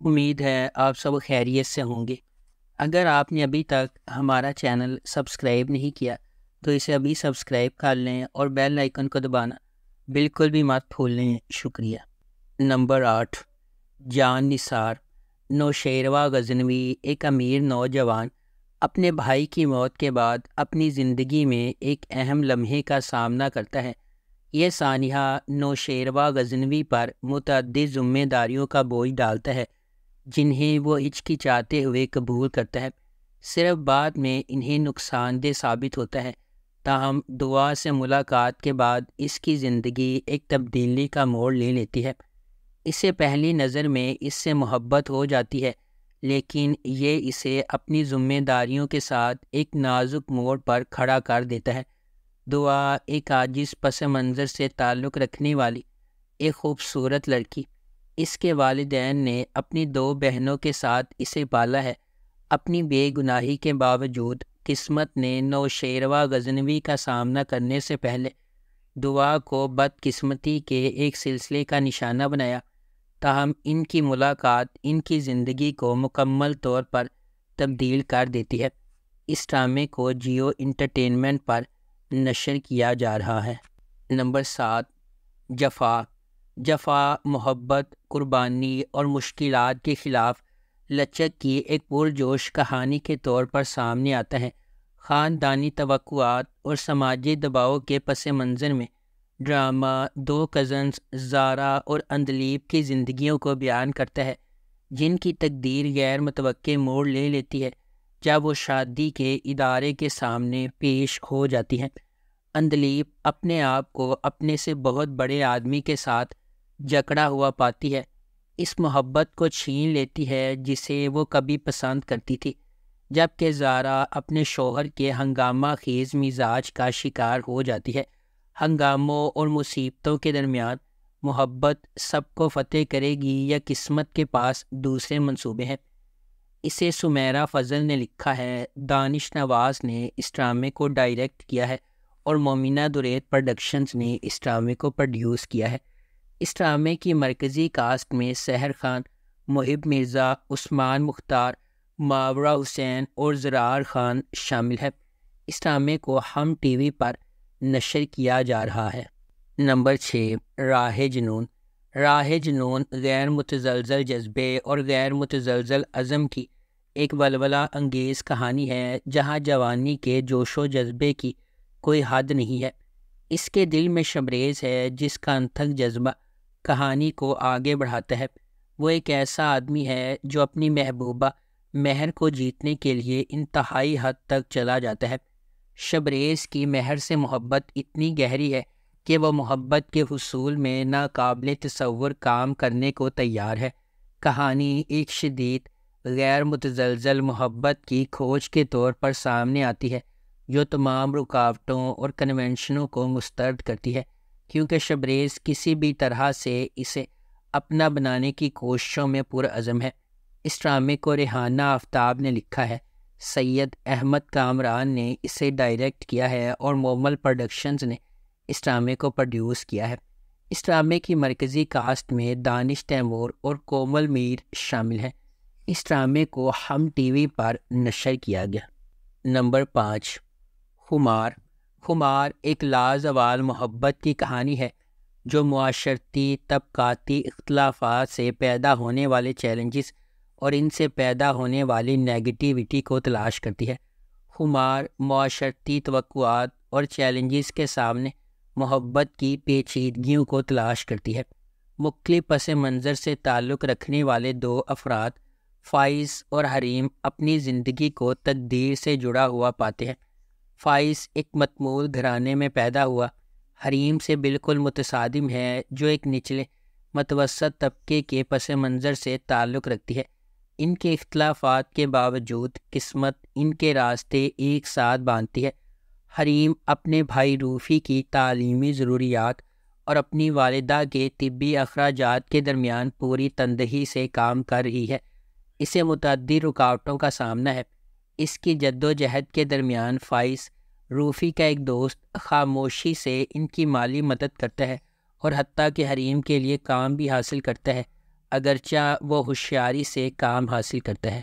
امید ہے آپ سب خیریت سے ہوں گے۔ اگر آپ نے ابھی تک ہمارا چینل سبسکرائب نہیں کیا تو اسے ابھی سبسکرائب کر لیں اور بیل آئیکن کو دبانا بالکل بھی مت بھولیں۔ شکریہ۔ نمبر 8، جان نثار۔ نوشیروہ غزنوی ایک امیر نوجوان اپنے بھائی کی موت کے بعد اپنی زندگی میں ایک اہم لمحے کا سامنا کرتا ہے۔ یہ سانحہ نوشیروہ غزنوی پر متعدد ذمہ داریوں کا بوجھ ڈالتا ہے جنہیں وہ ہچکچاتے ہوئے قبول کرتا ہے، صرف بعد میں انہیں نقصان دہ ثابت ہوتا ہے۔ تاہم دعا سے ملاقات کے بعد اس کی زندگی ایک تبدیلی کا موڑ لے لیتی ہے۔ اسے پہلی نظر میں اس سے محبت ہو جاتی ہے، لیکن یہ اسے اپنی ذمہ داریوں کے ساتھ ایک نازک موڑ پر کھڑا کر دیتا ہے۔ دعا ایک عاجز پس منظر سے تعلق رکھنے والی ایک خوبصورت لڑکی، اس کے والدین نے اپنی 2 بہنوں کے ساتھ اسے پالا ہے۔ اپنی بے گناہی کے باوجود قسمت نے نوشیروہ غزنوی کا سامنا کرنے سے پہلے دعا کو بدقسمتی کے ایک سلسلے کا نشانہ بنایا۔ تاہم ان کی ملاقات ان کی زندگی کو مکمل طور پر تبدیل کر دیتی ہے۔ اس ڈرامے کو جیو انٹرٹینمنٹ پر نشر کیا جا رہا ہے۔ نمبر 7، جفا۔ جفا محبت، قربانی اور مشکلات کے خلاف لچک کی ایک پرجوش کہانی کے طور پر سامنے آتا ہے۔ خاندانی توقعات اور سماجی دباؤ کے پس منظر میں ڈرامہ 2 کزنز زارا اور اندلیب کی زندگیوں کو بیان کرتا ہے، جن کی تقدیر غیر متوقع موڑ لے لیتی ہے جب وہ شادی کے ادارے کے سامنے پیش ہو جاتی ہیں۔ اندلیب اپنے آپ کو اپنے سے بہت بڑے آدمی کے ساتھ جکڑا ہوا پاتی ہے، اس محبت کو چھین لیتی ہے جسے وہ کبھی پسند کرتی تھی، جبکہ زارا اپنے شوہر کے ہنگامہ خیز مزاج کا شکار ہو جاتی ہے۔ ہنگاموں اور مصیبتوں کے درمیان محبت سب کو فتح کرے گی یا قسمت کے پاس دوسرے منصوبے ہیں؟ اسے سمیرہ فضل نے لکھا ہے، دانش نواز نے اس ڈرامے کو ڈائریکٹ کیا ہے اور مومنہ درید پروڈکشنز نے اس ڈرامے کو پروڈیوس کیا ہے۔ اس ڈرامے کی مرکزی کاسٹ میں سحر خان، محب مرزا، عثمان مختار، ماورا حسین اور زرار خان شامل ہے۔ اس ڈرامے کو ہم ٹی وی پر نشر کیا جا رہا ہے۔ نمبر 6، راہ جنون۔ راہ جنون غیر متزلزل جذبے اور غیر متزلزل عزم کی ایک ولولہ انگیز کہانی ہے جہاں جوانی کے جوش و جذبے کی کوئی حد نہیں ہے۔ اس کے دل میں شبریز ہے جس کا انتھک جذبہ کہانی کو آگے بڑھاتا ہے۔ وہ ایک ایسا آدمی ہے جو اپنی محبوبہ مہر کو جیتنے کے لیے انتہائی حد تک چلا جاتا ہے۔ شبریز کی مہر سے محبت اتنی گہری ہے کہ وہ محبت کے حصول میں ناقابل تصور کام کرنے کو تیار ہے۔ کہانی ایک شدید غیر متزلزل محبت کی کھوج کے طور پر سامنے آتی ہے جو تمام رکاوٹوں اور کنونشنوں کو مسترد کرتی ہے، کیونکہ شبریز کسی بھی طرح سے اسے اپنا بنانے کی کوششوں میں پرعزم ہے۔ اس ڈرامے کو ریحانہ آفتاب نے لکھا ہے، سید احمد کامران نے اسے ڈائریکٹ کیا ہے اور مومل پروڈکشنز نے اس ڈرامے کو پروڈیوس کیا ہے۔ اس ڈرامے کی مرکزی کاسٹ میں دانش تیمور اور کومل میر شامل ہیں۔ اس ڈرامے کو ہم ٹی وی پر نشر کیا گیا۔ نمبر 5، خمار۔ خمار ایک لازوال محبت کی کہانی ہے جو معاشرتی طبقاتی اختلافات سے پیدا ہونے والے چیلنجز اور ان سے پیدا ہونے والی نیگیٹیوٹی کو تلاش کرتی ہے۔ خمار معاشرتی توقعات اور چیلنجز کے سامنے محبت کی پیچیدگیوں کو تلاش کرتی ہے۔ مختلف پس منظر سے تعلق رکھنے والے 2 افراد، فائز اور حریم، اپنی زندگی کو تقدیر سے جڑا ہوا پاتے ہیں۔ فائز ایک متمول گھرانے میں پیدا ہوا، حریم سے بالکل متصادم ہے جو ایک نچلے متوسط طبقے کے پس منظر سے تعلق رکھتی ہے۔ ان کے اختلافات کے باوجود قسمت ان کے راستے ایک ساتھ باندھتی ہے۔ حریم اپنے بھائی روفی کی تعلیمی ضروریات اور اپنی والدہ کے طبی اخراجات کے درمیان پوری تندہی سے کام کر رہی ہے۔ اسے متعدد رکاوٹوں کا سامنا ہے۔ اس کی جدوجہد کے درمیان فائز، روفی کا ایک دوست، خاموشی سے ان کی مالی مدد کرتا ہے اور حتیٰ کہ حریم کے لیے کام بھی حاصل کرتا ہے۔ اگرچہ وہ ہوشیاری سے کام حاصل کرتا ہے۔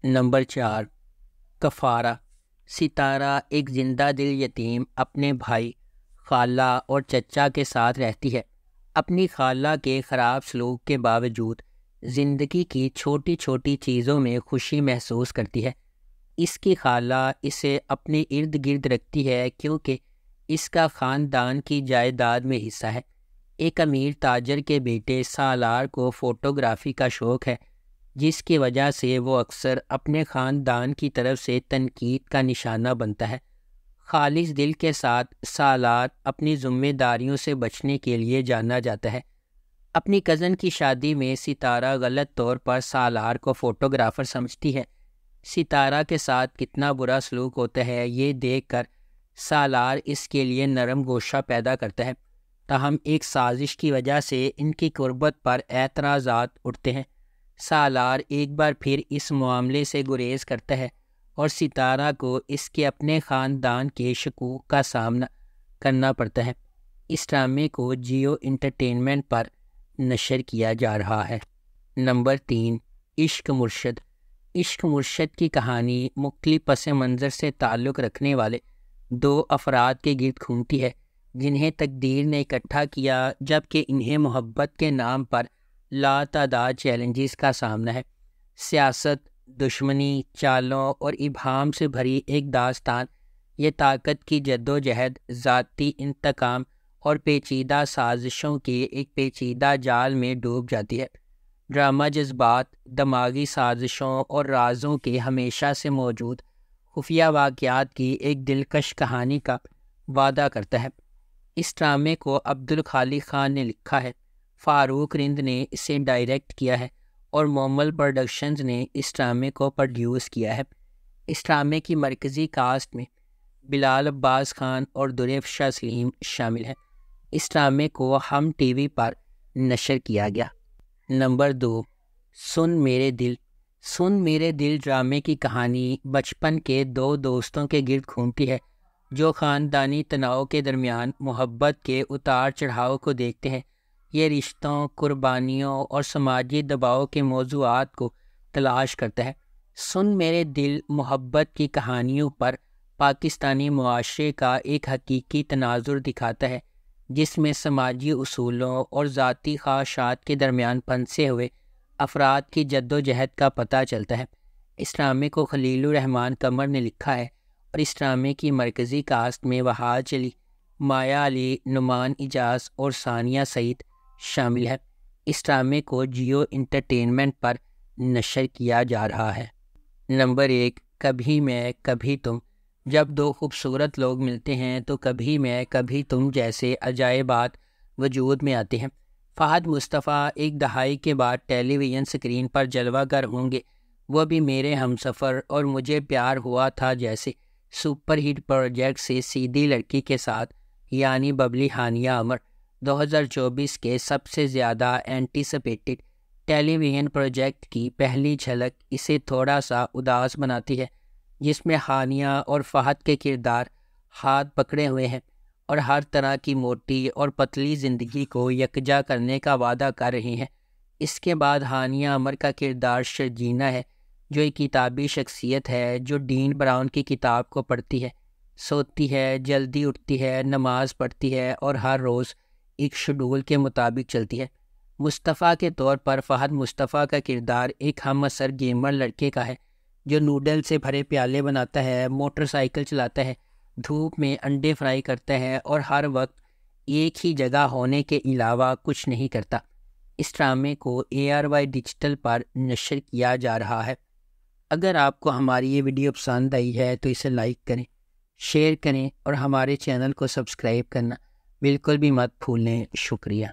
نمبر 4، کفارہ۔ ستارہ ایک زندہ دل یتیم اپنے بھائی، خالہ اور چچا کے ساتھ رہتی ہے۔ اپنی خالہ کے خراب سلوک کے باوجود زندگی کی چھوٹی چھوٹی چیزوں میں خوشی محسوس کرتی ہے۔ اس کی خالہ اسے اپنے ارد گرد رکھتی ہے کیونکہ اس کا خاندان کی جائیداد میں حصہ ہے۔ ایک امیر تاجر کے بیٹے سالار کو فوٹوگرافی کا شوق ہے، جس کی وجہ سے وہ اکثر اپنے خاندان کی طرف سے تنقید کا نشانہ بنتا ہے۔ خالص دل کے ساتھ سالار اپنی ذمہ داریوں سے بچنے کے لیے جانا جاتا ہے۔ اپنی کزن کی شادی میں ستارہ غلط طور پر سالار کو فوٹوگرافر سمجھتی ہے۔ ستارہ کے ساتھ کتنا برا سلوک ہوتا ہے یہ دیکھ کر سالار اس کے لیے نرم گوشہ پیدا کرتا ہے، تاہم ایک سازش کی وجہ سے ان کی قربت پر اعتراضات اٹھتے ہیں۔ سالار ایک بار پھر اس معاملے سے گریز کرتا ہے اور ستارہ کو اس کے اپنے خاندان کے شکوک کا سامنا کرنا پڑتا ہے۔ اس ڈرامے کو جیو انٹرٹینمنٹ پر نشر کیا جا رہا ہے۔ نمبر 3، عشق مرشد۔ عشق مرشد کی کہانی مختلف پس منظر سے تعلق رکھنے والے 2 افراد کے گرد گھومتی ہے جنہیں تقدیر نے اکٹھا کیا، جبکہ انہیں محبت کے نام پر لاتعداد چیلنجز کا سامنا ہے۔ سیاست، دشمنی، چالوں اور ابہام سے بھری ایک داستان یہ طاقت کی جدوجہد، ذاتی انتقام اور پیچیدہ سازشوں کے ایک پیچیدہ جال میں ڈوب جاتی ہے۔ ڈرامہ جذبات، دماغی سازشوں اور رازوں کے ہمیشہ سے موجود خفیہ واقعات کی ایک دلکش کہانی کا وعدہ کرتا ہے۔ اس ڈرامے کو عبدالخالق خان نے لکھا ہے، فاروق رند نے اسے ڈائریکٹ کیا ہے اور مومل پروڈکشنز نے اس ڈرامے کو پروڈیوس کیا ہے۔ اس ڈرامے کی مرکزی کاسٹ میں بلال عباس خان اور درافشاں سلیم شامل ہیں۔ اس ڈرامے کو ہم ٹی وی پر نشر کیا گیا۔ نمبر 2، سن میرے دل۔ سن میرے دل ڈرامے کی کہانی بچپن کے 2 دوستوں کے گرد گھومتی ہے جو خاندانی تناؤ کے درمیان محبت کے اتار چڑھاؤ کو دیکھتے ہیں۔ یہ رشتوں، قربانیوں اور سماجی دباؤ کے موضوعات کو تلاش کرتا ہے۔ سن میرے دل محبت کی کہانیوں پر پاکستانی معاشرے کا ایک حقیقی تناظر دکھاتا ہے جس میں سماجی اصولوں اور ذاتی خواہشات کے درمیان پھنسے ہوئے افراد کی جدوجہد کا پتہ چلتا ہے۔ اس ڈرامے کو خلیل الرحمن قمر نے لکھا ہے اور اس ڈرامے کی مرکزی کاسٹ میں وحاج علی، مایا علی، نعمان اجاز اور ثانیہ سعید شامل ہے۔ اس ڈرامے کو جیو انٹرٹینمنٹ پر نشر کیا جا رہا ہے۔ نمبر 1، کبھی میں کبھی تم۔ جب 2 خوبصورت لوگ ملتے ہیں تو کبھی میں کبھی تم جیسے عجائبات وجود میں آتے ہیں۔ فہد مصطفیٰ ایک دہائی کے بعد ٹیلی ویژن سکرین پر جلوہ گر ہوں گے، وہ بھی میرے ہمسفر اور مجھے پیار ہوا تھا جیسے سپر ہٹ پروجیکٹ سے سیدھی لڑکی کے ساتھ، یعنی ببلی ہانیہ عمر 2024 کے سب سے زیادہ اینٹیسپیٹڈ ٹیلی ویژن پروجیکٹ کی پہلی جھلک اسے تھوڑا سا اداس بناتی ہے، جس میں ہانیہ اور فہد کے کردار ہاتھ پکڑے ہوئے ہیں اور ہر طرح کی موٹی اور پتلی زندگی کو یکجا کرنے کا وعدہ کر رہی ہیں۔ اس کے بعد ہانیہ عمر کا کردار شرجینہ ہے، جو ایک کتابی شخصیت ہے جو ڈین براؤن کی کتاب کو پڑھتی ہے، سوتی ہے، جلدی اٹھتی ہے، نماز پڑھتی ہے اور ہر روز ایک شیڈول کے مطابق چلتی ہے۔ مصطفیٰ کے طور پر فہد مصطفیٰ کا کردار ایک ہم عصر گیمر لڑکے کا ہے جو نوڈل سے بھرے پیالے بناتا ہے، موٹر سائیکل چلاتا ہے، دھوپ میں انڈے فرائی کرتا ہے اور ہر وقت ایک ہی جگہ ہونے کے علاوہ کچھ نہیں کرتا۔ اس ڈرامے کو ARY ڈیجیٹل پر نشر کیا جا رہا ہے۔ اگر آپ کو ہماری یہ ویڈیو پسند آئی ہے تو اسے لائک کریں، شیئر کریں اور ہمارے چینل کو سبسکرائب کرنا بالکل بھی مت بھولیں۔ شکریہ۔